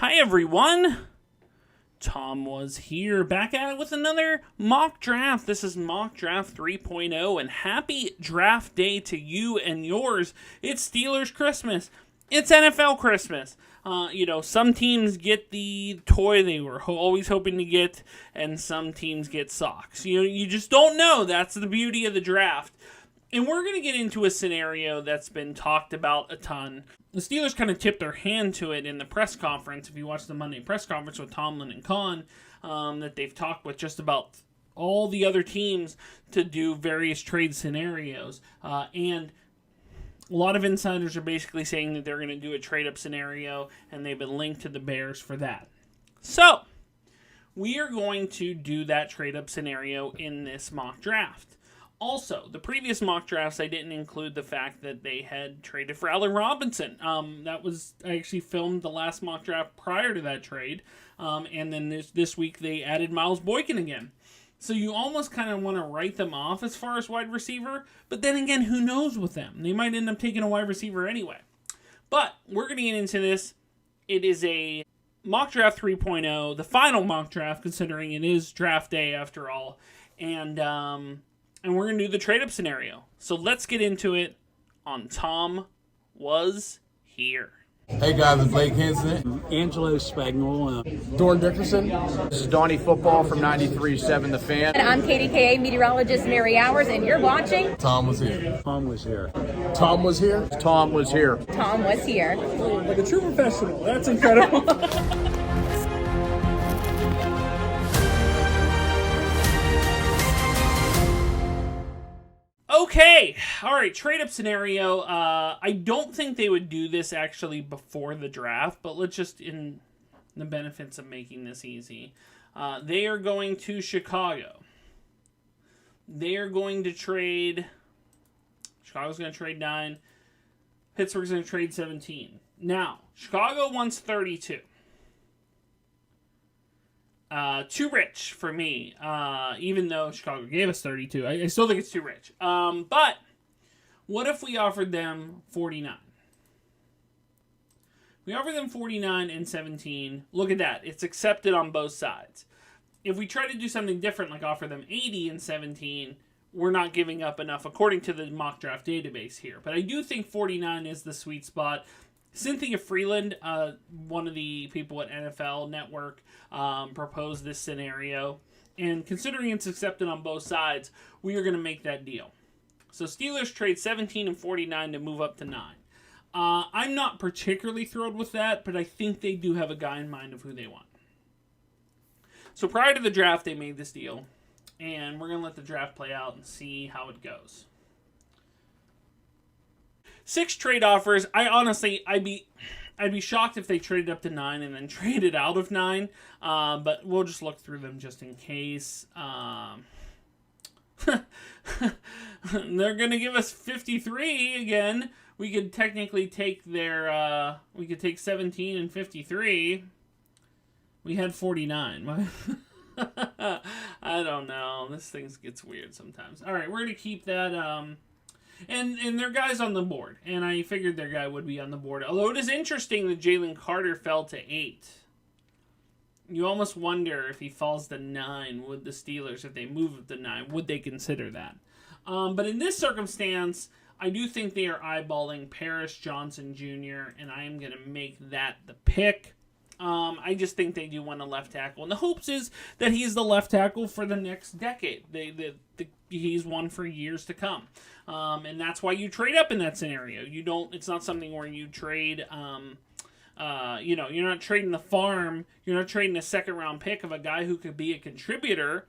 Hi everyone, Tom was here, back at it with another mock draft. This is Mock Draft 3.0, and happy draft day to you and yours. It's Steelers Christmas. It's NFL Christmas. Some teams get the toy they were always hoping to get, and some teams get socks. You just don't know. That's the beauty of the draft. And we're going to get into a scenario that's been talked about a ton. The Steelers kind of tipped their hand to it in the press conference. If you watch the Monday press conference with Tomlin and Khan, that they've talked with just about all the other teams to do various trade scenarios. And a lot of insiders are basically saying that they're going to do a trade-up scenario, and they've been linked to the Bears for that. So, we are going to do that trade-up scenario in this mock draft. Also, the previous mock drafts, I didn't include the fact that they had traded for Allen Robinson. I actually filmed the last mock draft prior to that trade, and then this week they added Miles Boykin again. So you almost kind of want to write them off as far as wide receiver, but then again, who knows with them? They might end up taking a wide receiver anyway. But we're going to get into this. It is a mock draft 3.0, the final mock draft, considering it is draft day after all, and we're going to do the trade-up scenario. So let's get into it on Tom Was Here. Hey guys, it's Blake Henson. Angelo Spagnolo. Dorn Dickerson. This is Donnie Football from 93.7 The Fan. And I'm KDKA meteorologist Mary Hours, and you're watching Tom Was Here. Tom was here. Tom Was Here. Tom was here. Tom Was Here. Like a true professional. That's incredible. Okay, all right, trade-up scenario. I don't think they would do this actually before the draft, but let's just, in the benefits of making this easy, they are going to Chicago. They are going to trade, Chicago's going to trade 9, Pittsburgh's going to trade 17. Now, Chicago wants 32. Too rich for me, even though Chicago gave us 32. I still think it's too rich. But what if we offered them 49? We offer them 49 and 17. Look at that. It's accepted on both sides. If we try to do something different, like offer them 80 and 17, we're not giving up enough, according to the mock draft database here. But I do think 49 is the sweet spot. Cynthia Freeland, one of the people at NFL Network, proposed this scenario. And considering it's accepted on both sides, we are going to make that deal. So Steelers trade 17 and 49 to move up to 9. I'm not particularly thrilled with that, but I think they do have a guy in mind of who they want. So prior to the draft, they made this deal. And we're going to let the draft play out and see how it goes. 6 trade offers. I'd be shocked if they traded up to 9 and then traded out of 9. But we'll just look through them just in case. They're going to give us 53 again. We could technically take their. We could take 17 and 53. We had 49. I don't know. This thing gets weird sometimes. All right, we're going to keep that. And their guy's on the board, and I figured their guy would be on the board. Although it is interesting that Jalen Carter fell to 8. You almost wonder if he falls to 9, would the Steelers, if they move up to 9, would they consider that? But in this circumstance, I do think they are eyeballing Paris Johnson Jr., and I am going to make that the pick. I just think they do want a left tackle. And the hopes is that he's the left tackle for the next decade. He's one for years to come. And that's why you trade up in that scenario. It's not something where you trade, you're not trading the farm. You're not trading a second round pick of a guy who could be a contributor,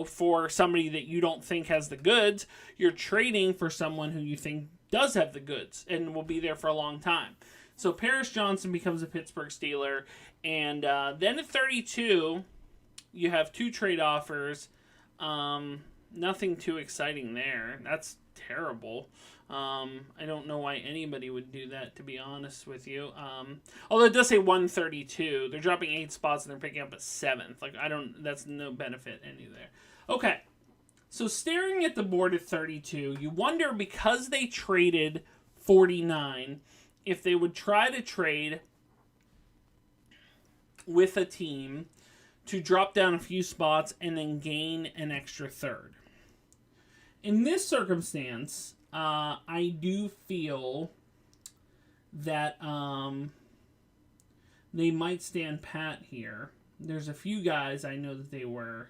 for somebody that you don't think has the goods. You're trading for someone who you think does have the goods and will be there for a long time. So Paris Johnson becomes a Pittsburgh Steeler. And then at 32, you have 2 trade offers. Nothing too exciting there. That's terrible. I don't know why anybody would do that, to be honest with you. Although it does say 132. They're dropping 8 spots and they're picking up a 7th. That's no benefit any there. Okay. So staring at the board at 32, you wonder, because they traded 49, if they would try to trade with a team to drop down a few spots and then gain an extra third. In this circumstance, I do feel that they might stand pat here. There's a few guys I know that they were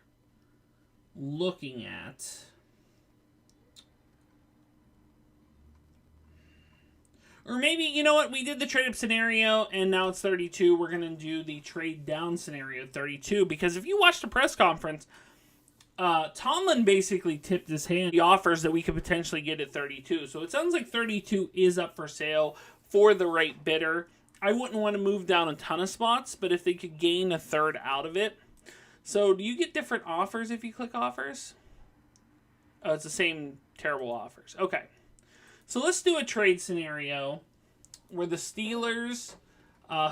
looking at. Or maybe, you know what, we did the trade-up scenario, and now it's 32. We're going to do the trade-down scenario, 32. Because if you watch the press conference, Tomlin basically tipped his hand. The offers that we could potentially get at 32. So it sounds like 32 is up for sale for the right bidder. I wouldn't want to move down a ton of spots, but if they could gain a third out of it. So do you get different offers if you click offers? Oh, it's the same terrible offers. Okay. So let's do a trade scenario where the Steelers,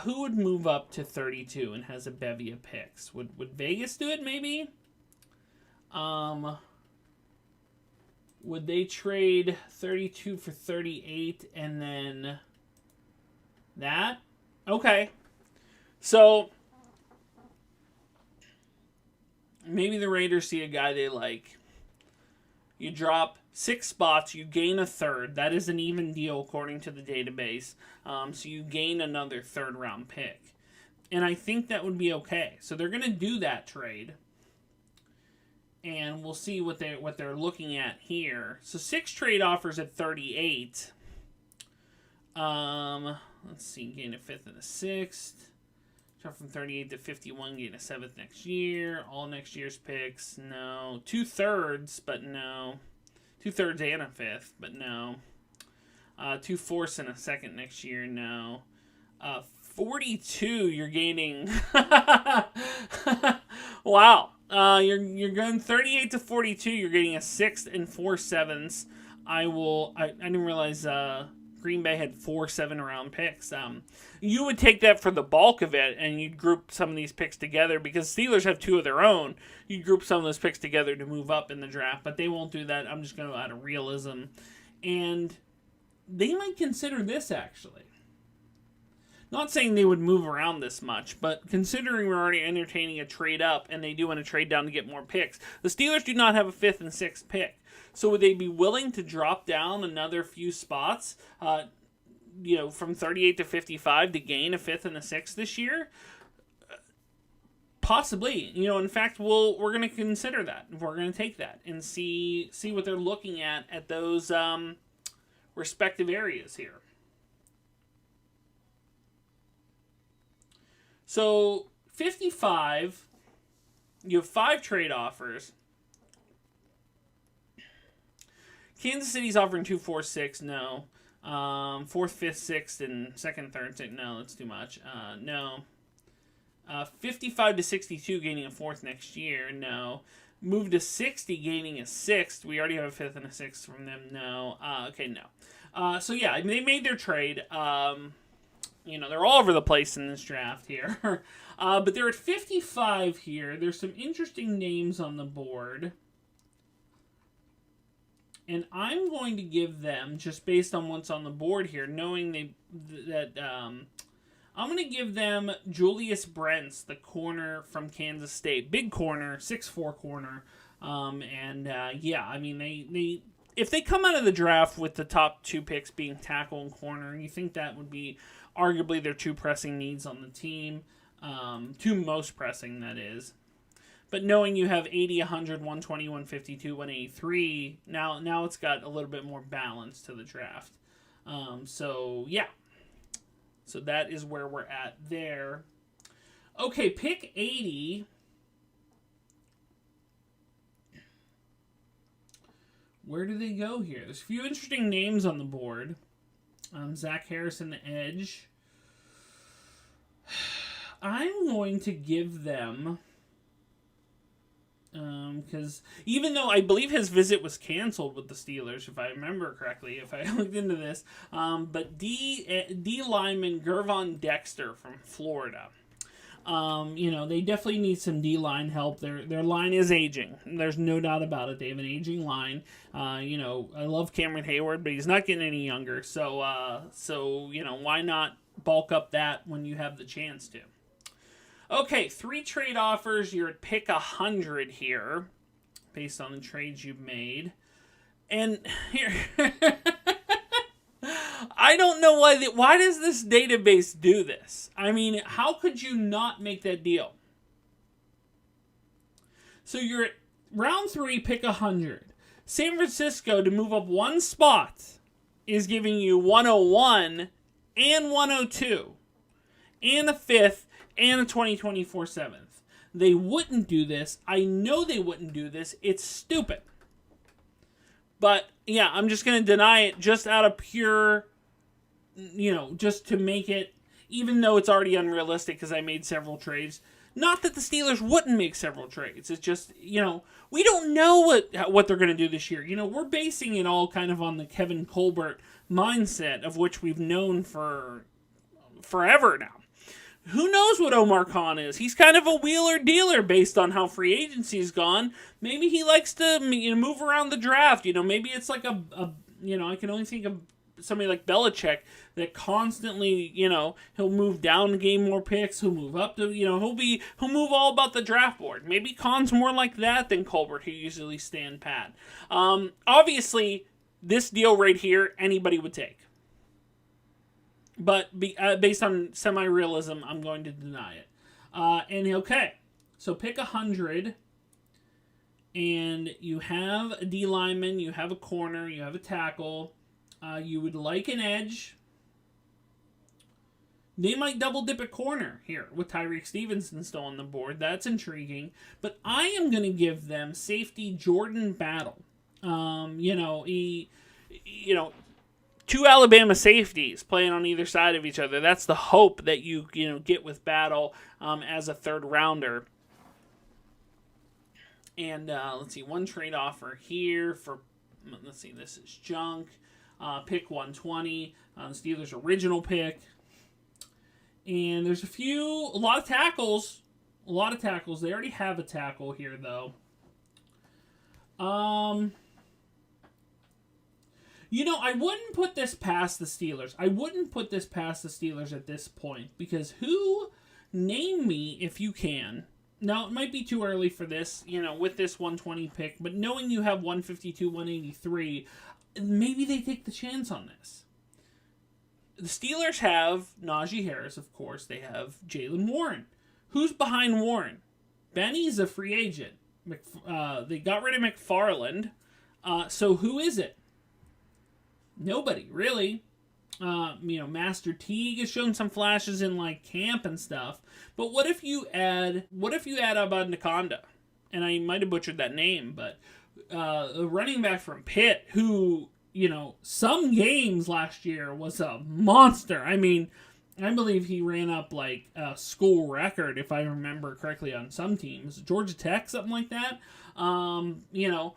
who would move up to 32 and has a bevy of picks? Would Vegas do it maybe? Would they trade 32 for 38 and then that? Okay. So maybe the Raiders see a guy they like. You drop 6 spots, you gain a third. That is an even deal according to the database. So you gain another third-round pick. And I think that would be okay. So they're going to do that trade. And we'll see what they're looking at here. So 6 trade offers at 38. Let's see, gain a 5th and a 6th. Drop from 38 to 51, gain a 7th next year. All next year's picks, no. 2/3, but no. 2/3 and a 5th, but no. 2/4 and a 2nd next year, no. 42, you're gaining. Wow. You're going 38 to 42. You're getting a 6th and 4 7ths. I didn't realize Green Bay had 4 7-round picks. You would take that for the bulk of it, and you'd group some of these picks together because Steelers have 2 of their own. You'd group some of those picks together to move up in the draft, but they won't do that. I'm just going to go out of realism. And they might consider this, actually. Not saying they would move around this much, but considering we're already entertaining a trade up and they do want to trade down to get more picks, the Steelers do not have a 5th and 6th pick. So would they be willing to drop down another few spots, from 38 to 55 to gain a 5th and a 6th this year? Possibly. In fact, we're going to consider that. We're going to take that and see what they're looking at those respective areas here. So 55, you have 5 trade offers. Kansas City's offering 2, 4, 6. No. 4th, 5th, 6th, and 2nd, 3rd. No, that's too much. No. 55 to 62, gaining a 4th next year. No. Move to 60, gaining a 6th. We already have a 5th and a 6th from them. No. Okay, no. So yeah, they made their trade. They're all over the place in this draft here. But they're at 55 here. There's some interesting names on the board. And I'm going to give them, just based on what's on the board here, knowing I'm going to give them Julius Brents, the corner from Kansas State. Big corner, 6'4" corner. They if they come out of the draft with the top 2 picks being tackle and corner, you think that would be arguably their 2 pressing needs on the team. 2 most pressing, that is. But knowing you have 80, 100, 120, 152, 183, now it's got a little bit more balance to the draft. So that is where we're at there. Okay, pick 80. Where do they go here? There's a few interesting names on the board. Zach Harrison, the edge. I'm going to give them... because even though I believe his visit was canceled with the Steelers, if I remember correctly, if I looked into this, but D lineman Gervon Dexter from Florida. They definitely need some D-line help. Their line is aging. There's no doubt about it. They have an aging line. I love Cameron Hayward, but he's not getting any younger. So why not bulk up that when you have the chance to? Okay, 3 trade offers. You're at pick 100 here, based on the trades you've made. And here, I don't know why does this database do this? I mean, how could you not make that deal? So you're at round 3, pick 100. San Francisco, to move up 1 spot, is giving you 101 and 102 and a 5th and a 2024 7th. They wouldn't do this. I know they wouldn't do this. It's stupid. But, yeah, I'm just going to deny it just out of pure, just to make it, even though it's already unrealistic because I made several trades. Not that the Steelers wouldn't make several trades. It's just, we don't know what they're going to do this year. We're basing it all kind of on the Kevin Colbert mindset, of which we've known for forever now. Who knows what Omar Khan is? He's kind of a wheeler dealer based on how free agency's gone. Maybe he likes to move around the draft. Maybe it's like I can only think of somebody like Belichick that constantly, he'll move down to gain more picks. He'll move up to, he'll move all about the draft board. Maybe Khan's more like that than Colbert, who usually stand pat. Obviously, this deal right here, anybody would take. But based on semi-realism, I'm going to deny it. So pick 100, and you have a D lineman, you have a corner, you have a tackle. You would like an edge. They might double dip at corner here with Tyreek Stevenson still on the board. That's intriguing. But I am going to give them safety Jordan Battle. Two Alabama safeties playing on either side of each other. That's the hope that you get with Battle as a third rounder. And let's see, 1 trade offer here for, this is junk. Pick 120, the Steelers' original pick. And there's a lot of tackles. They already have a tackle here, though. I wouldn't put this past the Steelers. At this point, because name me if you can. Now, it might be too early for this, with this 120 pick, but knowing you have 152, 183, maybe they take the chance on this. The Steelers have Najee Harris, of course. They have Jaylen Warren. Who's behind Warren? Benny's a free agent. They got rid of McFarland. So who is it? Nobody, really. Master Teague has shown some flashes in camp and stuff. But what if you add Abad Nakanda? And I might have butchered that name, but a running back from Pitt who, some games last year was a monster. I mean, I believe he ran up a school record, if I remember correctly, on some teams. Georgia Tech, something like that. Steelers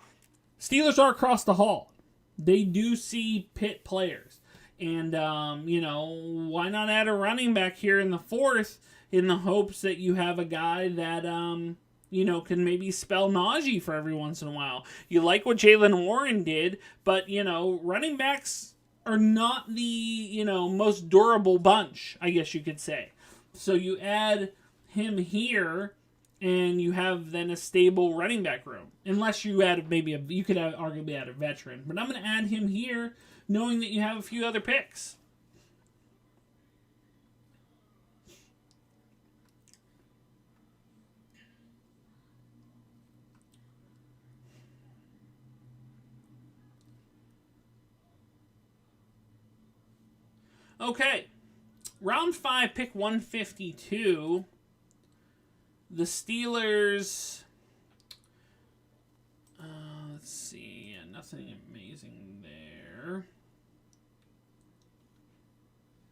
are across the hall. They do see Pitt players. And, why not add a running back here in the 4th in the hopes that you have a guy that, can maybe spell Najee for every once in a while. You like what Jaylen Warren did, but, running backs are not the, most durable bunch, I guess you could say. So you add him here, and you have then a stable running back room. Unless you add you could arguably add a veteran. But I'm going to add him here, knowing that you have a few other picks. Okay, round 5, pick 152. The Steelers, let's see, nothing amazing there.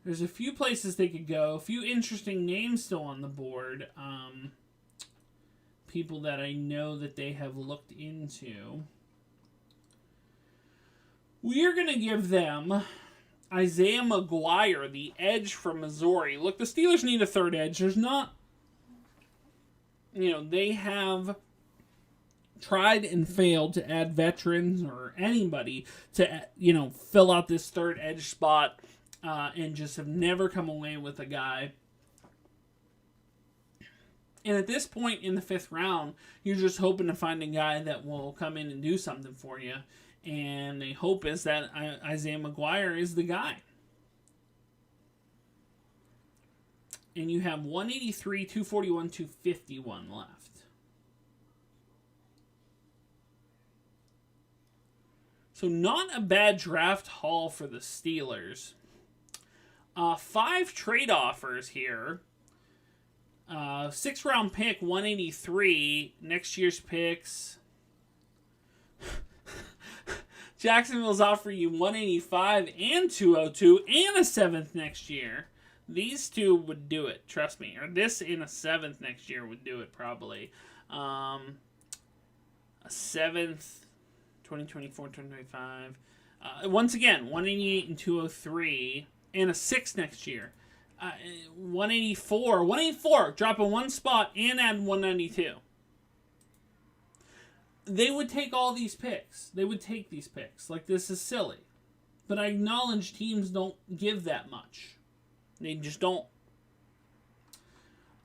There's a few places they could go, a few interesting names still on the board. People that I know that they have looked into. We are going to give them Isaiah McGuire, the edge from Missouri. Look, the Steelers need a third edge. There's not, they have tried and failed to add veterans or anybody to, fill out this third edge spot and just have never come away with a guy And at this point in the 5th round, you're just hoping to find a guy that will come in and do something for you. And the hope is that Isaiah McGuire is the guy. And you have 183, 241, 251 left. So not a bad draft haul for the Steelers. 5 trade offers here. 6th round pick, 183. Next year's picks. Jacksonville's offering you 185 and 202 and a 7th next year. These two would do it, trust me. Or this in a 7th next year would do it probably. A 7th, 2024, 2025. Once again, 188 and 203 and a 6th next year. 184, dropping one spot and add 192. They would take all these picks. They would take these picks. Like, this is silly. But I acknowledge teams don't give that much. They just don't.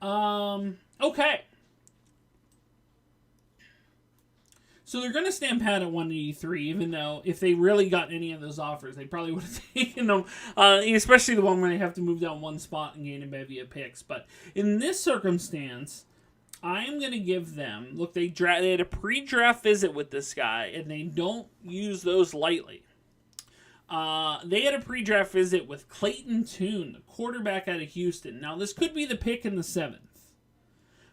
Okay. So they're going to stand pat at 183, even though if they really got any of those offers, they probably would have taken them, especially the one where they have to move down one spot and gain a bevy of picks. But in this circumstance, I am going to give them, look, they had a pre-draft visit with this guy, and they don't use those lightly. They had a pre-draft visit with Clayton Tune, the quarterback out of Houston. Now, this could be the pick in the 7th.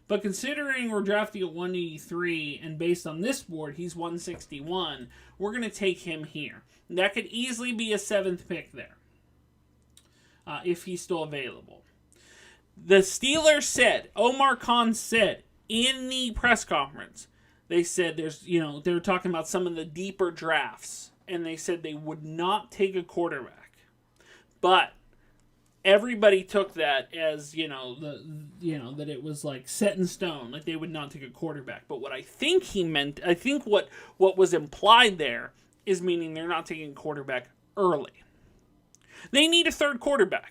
But considering we're drafting at 183, and based on this board, he's 161, we're going to take him here. That could easily be a 7th pick there, if he's still available. The Steelers said, Omar Khan said in the press conference, they said they were talking about some of the deeper drafts, and they said they would not take a quarterback. But everybody took that as, that it was like set in stone, like they would not take a quarterback. But what I think he meant, I think what was implied there is meaning they're not taking a quarterback early. They need a 3rd quarterback.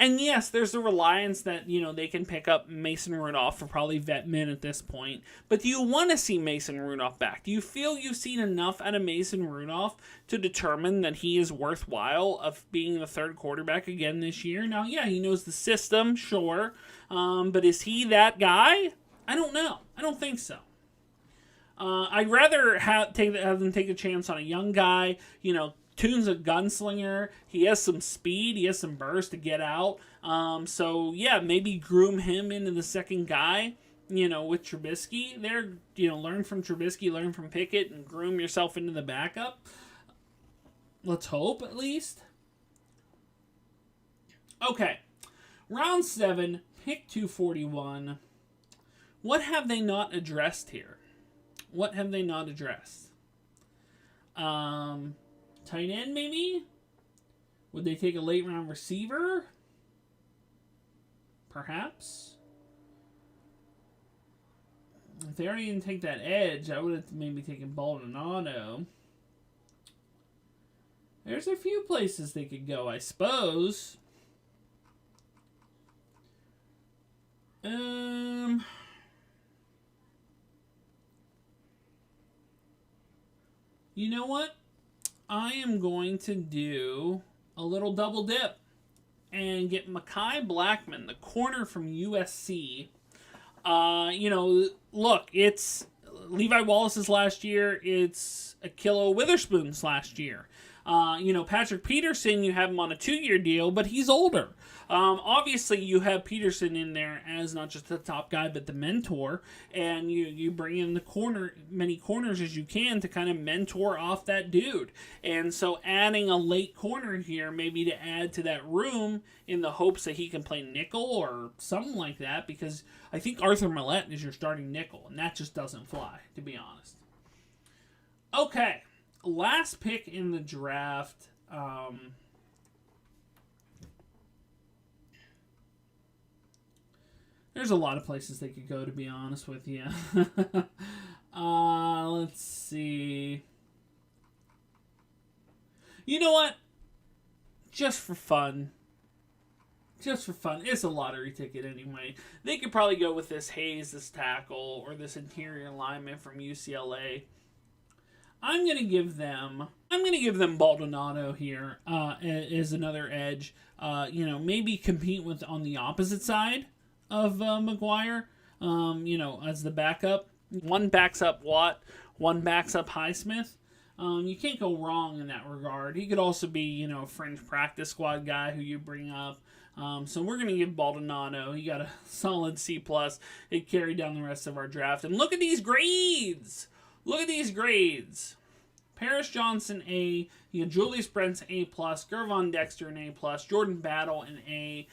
And yes, there's a reliance that, they can pick up Mason Rudolph for probably vet min at this point. But do you want to see Mason Rudolph back? Do you feel you've seen enough out of Mason Rudolph to determine that he is worthwhile of being the 3rd quarterback again this year? Now, yeah, he knows the system, sure. But is he that guy? I don't know. I don't think so. I'd rather have them take a chance on a young guy, Tune's a gunslinger. He has some speed. He has some burst to get out. So, yeah, maybe groom him into the 2nd guy, with Trubisky there. Learn from Trubisky, learn from Pickett, and groom yourself into the backup. Let's hope, at least. Okay. Round 7, pick 241. What have they not addressed here? What have they not addressed? Tight end, maybe? Would they take a late round receiver? Perhaps. If they already didn't take that edge, I would have maybe taken Baldonado. There's a few places they could go, I suppose. You know what? I am going to do a little double dip and get Mekhi Blackman, the corner from USC. Look, it's Levi Wallace's last year. It's Ahkello Witherspoon's last year. Patrick Peterson, you have him on a 2-year deal, but he's older. Obviously, you have Peterson in there as not just the top guy, but the mentor, and you bring in many corners as you can to kind of mentor off that dude. And so adding a late corner here, maybe to add to that room in the hopes that he can play nickel or something like that, because I think Arthur Millette is your starting nickel, and that just doesn't fly, to be honest. Okay. Last pick in the draft. There's a lot of places they could go, to be honest with you. Let's see. You know what? Just for fun, Just for fun. It's a lottery ticket anyway. They could probably go with this Hayes, this tackle, or this interior lineman from UCLA. I'm gonna give them Baldonado here as another edge. Maybe compete with on the opposite side of McGuire. As the backup. One backs up Watt, one backs up Highsmith. You can't go wrong in that regard. He could also be, a fringe practice squad guy who you bring up. So we're going to give Baldonado. He got a solid C+. It carried down the rest of our draft. And look at these grades. Paris Johnson, A. Julius Brents, A+. Gervon Dexter, an A+. Jordan Battle, an A.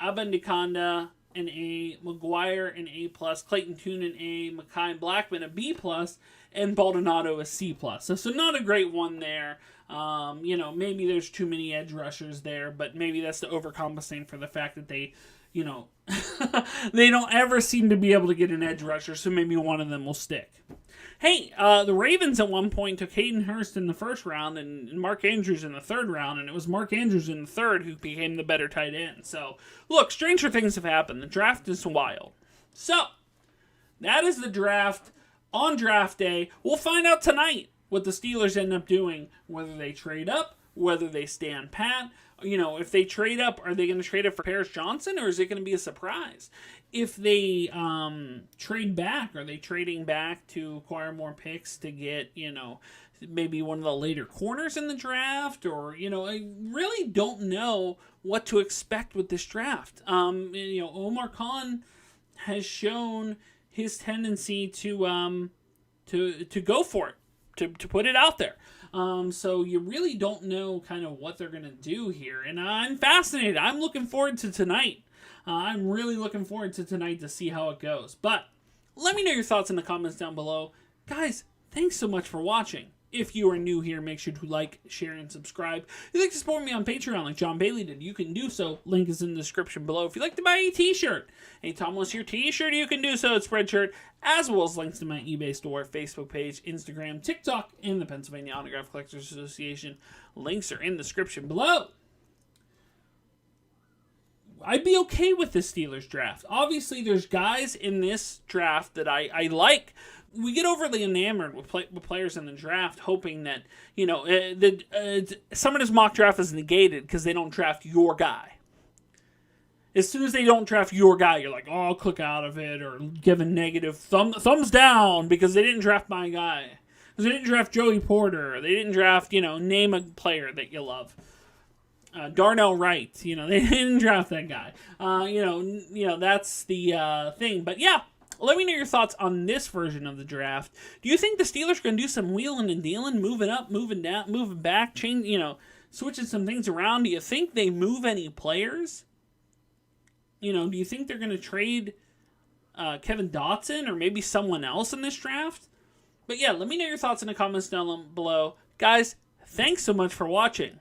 Abendikanda, an A. McGuire, an A+. Clayton Toon, an A. Mekhi Blackman, a B+. And Baldonado, a C+. So not a great one there. Maybe there's too many edge rushers there, but maybe that's to overcompensate for the fact that they, they don't ever seem to be able to get an edge rusher, so maybe one of them will stick. Hey, the Ravens at one point took Hayden Hurst in the first round and Mark Andrews in the third round, and it was Mark Andrews in the third who became the better tight end. So, look, stranger things have happened. The draft is wild. So, that is the draft on draft day. We'll find out tonight what the Steelers end up doing, whether they trade up, whether they stand pat. If they trade up, are they going to trade up for Paris Johnson, or is it going to be a surprise? If they trade back, are they trading back to acquire more picks to get, maybe one of the later corners in the draft? Or, I really don't know what to expect with this draft. Omar Khan has shown his tendency to go for it, to put it out there. So you really don't know kind of what they're going to do here. And I'm fascinated. I'm looking forward to tonight. I'm really looking forward to tonight to see how it goes. But let me know your thoughts in the comments down below. Guys, thanks so much for watching. If you are new here, make sure to like, share, and subscribe. If you'd like to support me on Patreon like John Bailey did, you can do so. Link is in the description below. If you'd like to buy a t-shirt, a Tomwashere t-shirt, you can do so at Spreadshirt, as well as links to my eBay store, Facebook page, Instagram, TikTok, and the Pennsylvania Autograph Collectors Association. Links are in the description below. I'd be okay with this Steelers draft. Obviously, there's guys in this draft that I like. We get overly enamored with players in the draft, hoping that, some of this mock draft is negated because they don't draft your guy. As soon as they don't draft your guy, you're like, oh, I'll click out of it, or give a negative thumbs down because they didn't draft my guy. Because they didn't draft Joey Porter. They didn't draft, name a player that you love. Darnell Wright, they didn't draft that guy. That's the thing. But yeah, let me know your thoughts on this version of the draft. Do you think the Steelers are going to do some wheeling and dealing, moving up, moving down, moving back, switching some things around? Do you think they move any players? Do you think they're going to trade Kevin Dotson or maybe someone else in this draft? But yeah, let me know your thoughts in the comments down below. Guys, thanks so much for watching.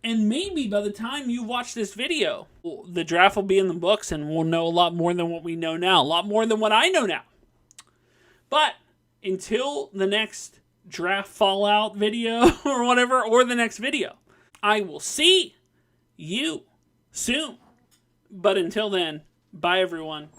And maybe by the time you watch this video, the draft will be in the books and we'll know a lot more than what we know now. A lot more than what I know now. But until the next draft fallout video or whatever, or the next video, I will see you soon. But until then, bye everyone.